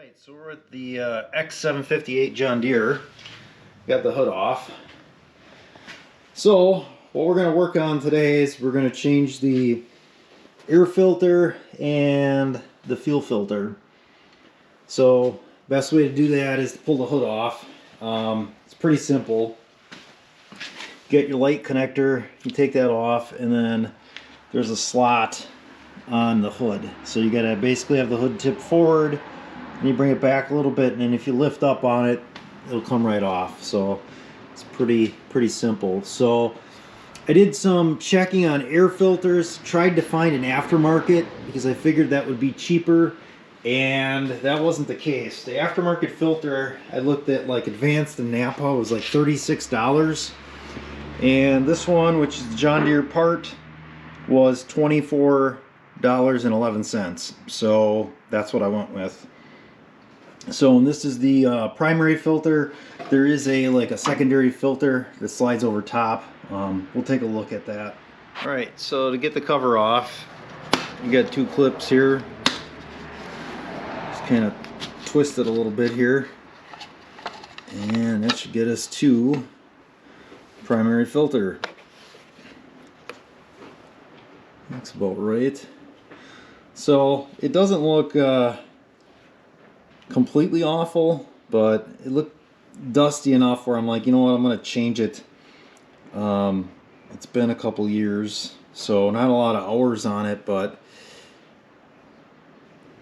Alright, so we're at the X758 John Deere. Got the hood off. So what we're going to work on today is we're going to change the air filter and the fuel filter. So best way to do that is to pull the hood off. It's pretty simple. Get your light connector, you take that off, and then there's a slot on the hood. So you gotta basically have the hood tipped forward, and you bring it back a little bit, and then if you lift up on it, it'll come right off. So it's pretty simple. So I did some checking on air filters, tried to find an aftermarket because I figured that would be cheaper, and that wasn't the case. The aftermarket filter I looked at, like Advanced and Napa, was like $36, and this one, which is the John Deere part, was $24.11. So that's what I went with. So this is the primary filter. There is a secondary filter that slides over top. We'll take a look at that. All right, so to get the cover off, you got two clips here. Just kind of twist it a little bit here, and that should get us to primary filter. Looks about right. So it doesn't look completely awful, but it looked dusty enough where I'm like, you know what, I'm going to change it. It's been a couple years, so not a lot of hours on it, but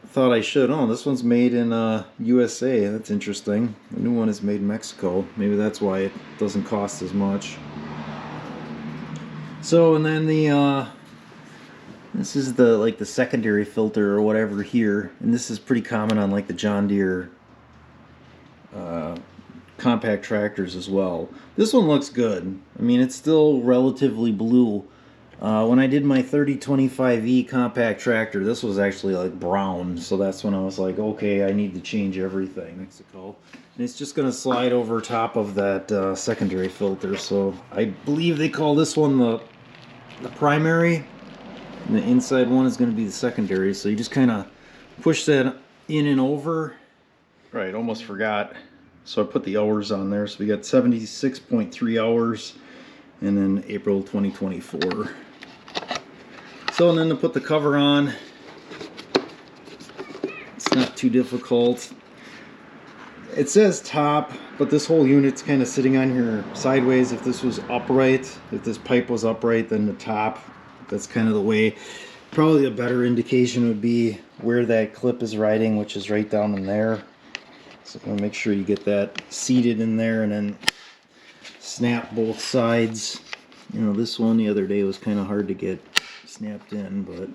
I thought I should. Oh, this one's made in USA. That's interesting. The new one is made in Mexico. Maybe that's why it doesn't cost as much. So, and then the this is the the secondary filter or whatever here, and this is pretty common on like the John Deere compact tractors as well. This one looks good. I mean, it's still relatively blue. When I did my 3025E compact tractor, this was actually like brown, so that's when I was like, okay, I need to change everything. Mexico. And it's just going to slide over top of that secondary filter. So I believe they call this one the primary, and the inside one is going to be the secondary. So you just kind of push that in and over. Right, almost forgot. So I put the hours on there. So we got 76.3 hours, and then April 2024. So, and then to put the cover on, it's not too difficult. It says top, but this whole unit's kind of sitting on here sideways. If this was upright, if this pipe was upright, then the top, that's kind of the way. Probably a better indication would be where that clip is riding, which is right down in there. So I'm gonna make sure you get that seated in there, and then snap both sides. You know, this one the other day was kind of hard to get snapped in, but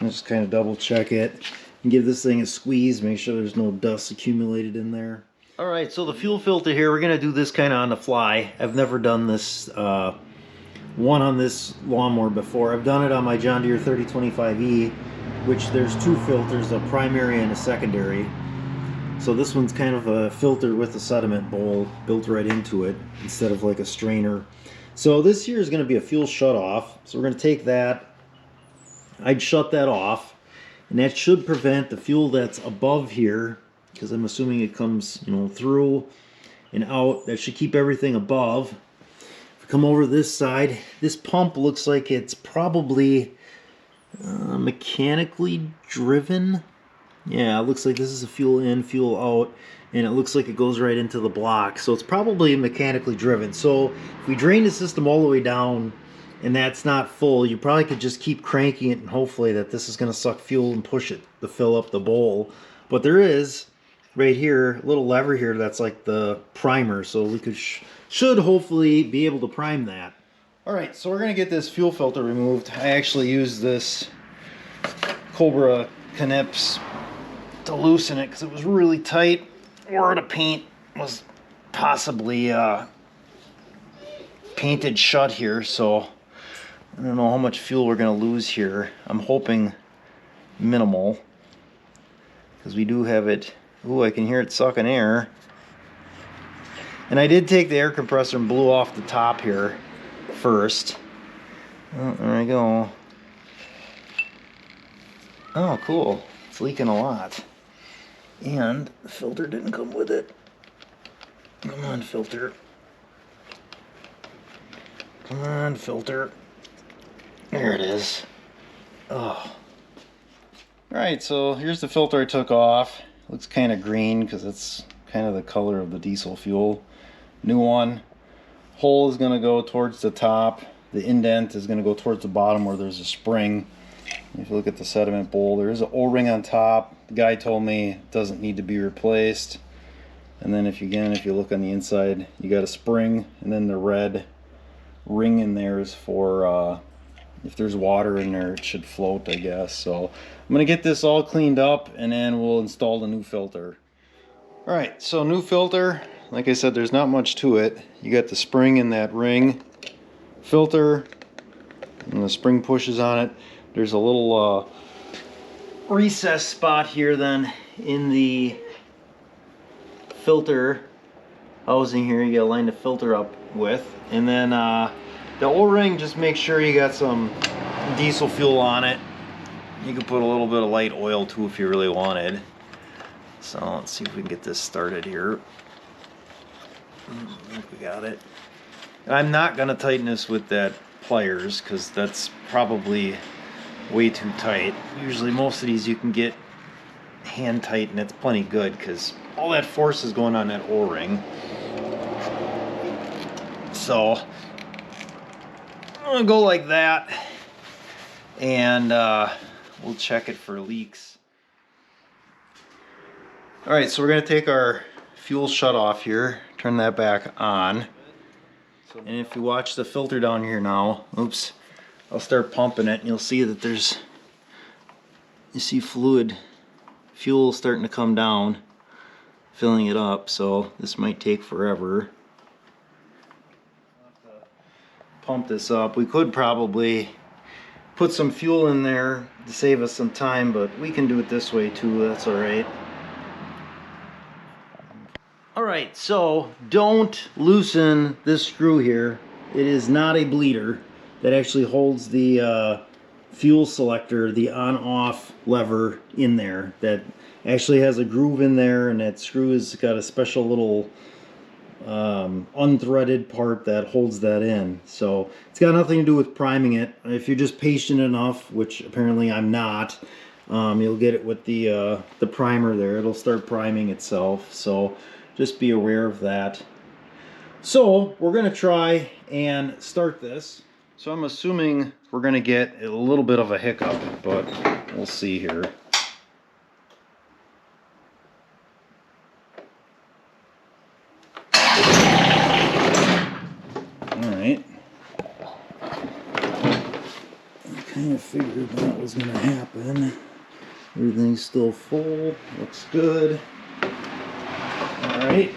I'll just kind of double check it and give this thing a squeeze, make sure there's no dust accumulated in there. Alright, so the fuel filter here, we're going to do this kind of on the fly. I've never done this one on this lawnmower before. I've done it on my John Deere 3025E, which there's two filters, a primary and a secondary. So this one's kind of a filter with a sediment bowl built right into it instead of like a strainer. So this here is going to be a fuel shutoff. So we're going to take that. I'd shut that off, and that should prevent the fuel that's above here, because I'm assuming it comes, you know, through and out. That should keep everything above. If we come over this side, this pump looks like it's probably mechanically driven. Yeah, it looks like this is a fuel in, fuel out, and it looks like it goes right into the block. So it's probably mechanically driven. So if we drain the system all the way down and that's not full, you probably could just keep cranking it, and hopefully that this is going to suck fuel and push it to fill up the bowl. But there is right here a little lever here that's like the primer, so we should hopefully be able to prime that. Alright, so we're going to get this fuel filter removed. I actually used this Cobra Knips to loosen it because it was really tight, or the paint was possibly painted shut here, so I don't know how much fuel we're going to lose here. I'm hoping minimal, because we do have it. Ooh, I can hear it sucking air. And I did take the air compressor and blew off the top here first. Oh, there we go. Oh, cool. It's leaking a lot. And the filter didn't come with it. Come on, filter. Come on, filter. There it is. Oh. Alright, so here's the filter I took off. Looks kind of green because it's kind of the color of the diesel fuel. New one. Hole is going to go towards the top. The indent is going to go towards the bottom where there's a spring. If you look at the sediment bowl, there is an O-ring on top. The guy told me it doesn't need to be replaced. And then if you look on the inside, you got a spring, and then the red ring in there is for if there's water in there, it should float, I guess. So I'm gonna get this all cleaned up, and then we'll install the new filter. All right, so new filter. Like I said, there's not much to it. You got the spring in that ring, filter, and the spring pushes on it. There's a little recess spot here then in the filter housing here. You gotta line the filter up with, and then the O-ring, just make sure you got some diesel fuel on it. You can put a little bit of light oil too if you really wanted. So let's see if we can get this started here. I think we got it. I'm not gonna tighten this with that pliers because that's probably way too tight. Usually most of these you can get hand tight and it's plenty good because all that force is going on that O-ring. So I'm gonna go like that, and we'll check it for leaks. All right, so we're gonna take our fuel shut off here, turn that back on, and if you watch the filter down here now, oops, I'll start pumping it, and you'll see that you see fuel starting to come down, filling it up. So this might take forever. Pump this up. We could probably put some fuel in there to save us some time, but we can do it this way too. That's all right. All right, so don't loosen this screw here. It is not a bleeder. That actually holds the fuel selector, the on-off lever in there. That actually has a groove in there, and that screw has got a special little unthreaded part that holds that in. So it's got nothing to do with priming it. If you're just patient enough, which apparently I'm not, you'll get it with the primer there. It'll start priming itself. So just be aware of that. So we're gonna try and start this. So I'm assuming we're gonna get a little bit of a hiccup, but we'll see here. Alright. I kind of figured that was gonna happen. Everything's still full, looks good. Alright,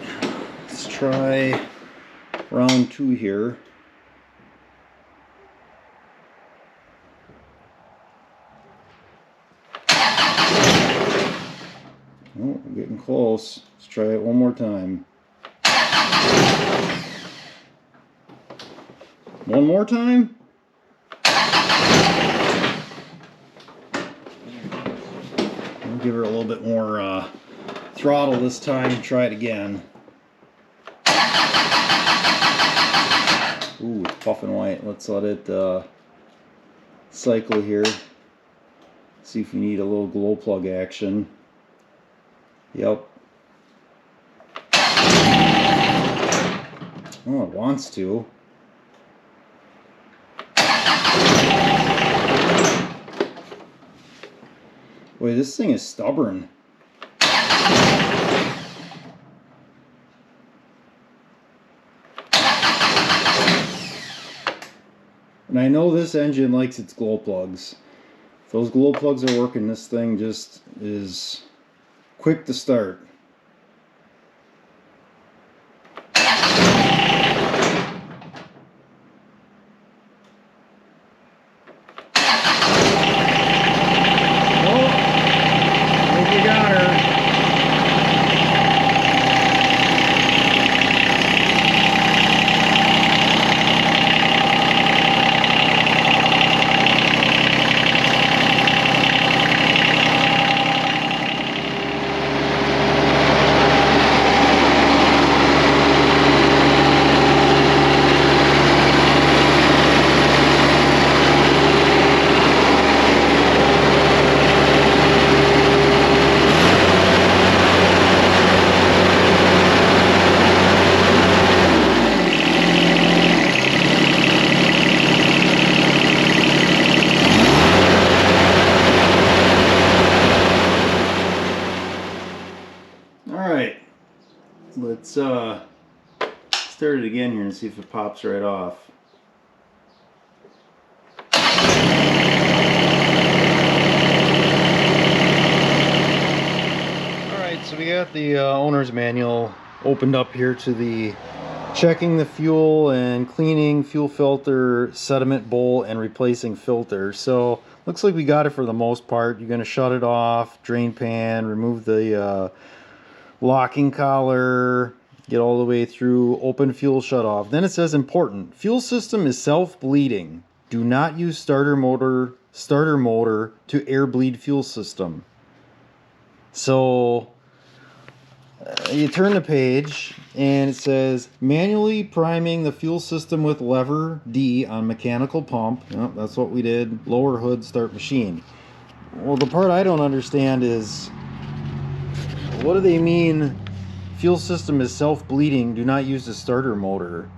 let's try round 2 here. Oh, we're getting close. Let's try it one more time. One more time? I'll give her a little bit more throttle this time. Try it again. Ooh, it's puffing white. Let's let it cycle here. See if we need a little glow plug action. Yep. Oh, it wants to. Boy, this thing is stubborn. And I know this engine likes its glow plugs. If those glow plugs are working, this thing just is quick to start. Alright, let's start it again here and see if it pops right off. Alright, so we got the owner's manual opened up here to the checking the fuel and cleaning fuel filter, sediment bowl, and replacing filter. So looks like we got it for the most part. You're going to shut it off, drain pan, remove the locking collar, get all the way through, open fuel shut off. Then it says important, fuel system is self-bleeding. Do not use starter motor to air bleed fuel system. So you turn the page and it says manually priming the fuel system with lever D on mechanical pump. Yep, that's what we did. Lower hood, start machine. Well, the part I don't understand is, what do they mean fuel system is self-bleeding, do not use the starter motor?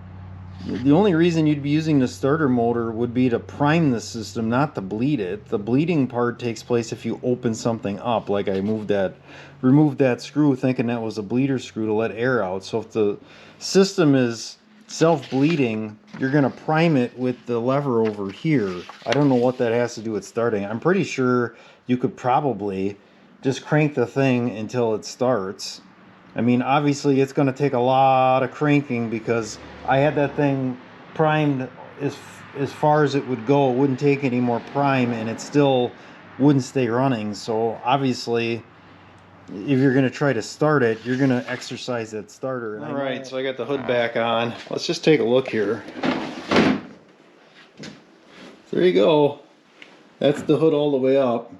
The only reason you'd be using the starter motor would be to prime the system, not to bleed it. The bleeding part takes place if you open something up, like I removed that screw thinking that was a bleeder screw to let air out. So if the system is self-bleeding, you're going to prime it with the lever over here. I don't know what that has to do with starting. I'm pretty sure you could probably just crank the thing until it starts. I mean, obviously it's going to take a lot of cranking because I had that thing primed as far as it would go. It wouldn't take any more prime and it still wouldn't stay running. So obviously, if you're going to try to start it, you're going to exercise that starter. All right, so I got the hood back on. Let's just take a look here. There you go. That's the hood all the way up.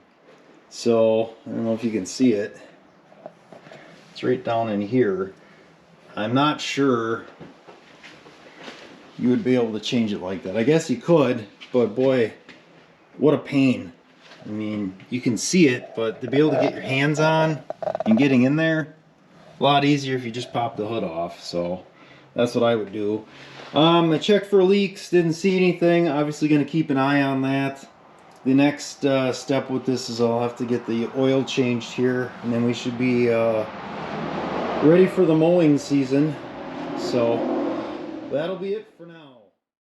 So I don't know if you can see it. It's right down in here. I'm not sure you would be able to change it like that. I guess you could, but boy, what a pain. I mean, you can see it, but to be able to get your hands on and getting in there, a lot easier if you just pop the hood off. So that's what I would do. I checked for leaks, didn't see anything. Obviously going to keep an eye on that. The next step with this is I'll have to get the oil changed here, and then we should be ready for the mowing season. So that'll be it for now.